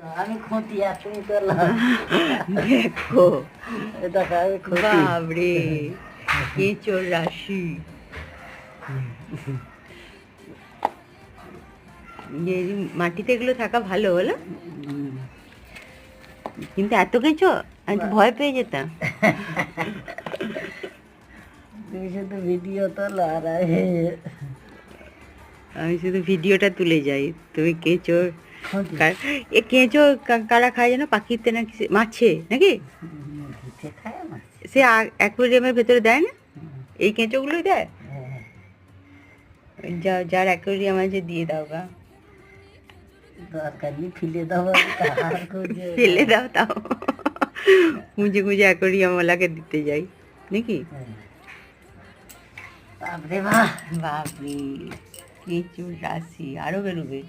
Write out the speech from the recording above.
আমি খতিয়া তুমি করলাম দেখো এটা খাবে খতি বাবরে কেঁচোর রাশি। এই মাটিতে এগুলো থাকা ভালো বলো, কিন্তু এত কেঁচো আমি তো ভয় পেয়ে যেতাম। তুমি শুধু ভিডিও তোলো আর আমি শুধু ভিডিওটা তুলে যাই, তুমি কেঁচোর খতি এ কেঁচো কারা খায় যেন, পাখিতে নাকি মাছে নাকি মুরগিতে খায় মাছ সে অ্যাকোয়ারিয়ামের ভেতরে দেয় না, এই কেঁচোগুলোই দেয়। যার অ্যাকোয়ারিয়াম আছে দিয়ে দাও গা, দরকার নেই ফেলে দাও আর খুঁজে ফেলে দাও তাও খুঁজে খুঁজে অ্যাকোয়ারিয়ামওয়ালাকে দিতে যাই নাকি। বাপরে বাপ বাপরে কেঁচোর রাশি আরো বেরোবে।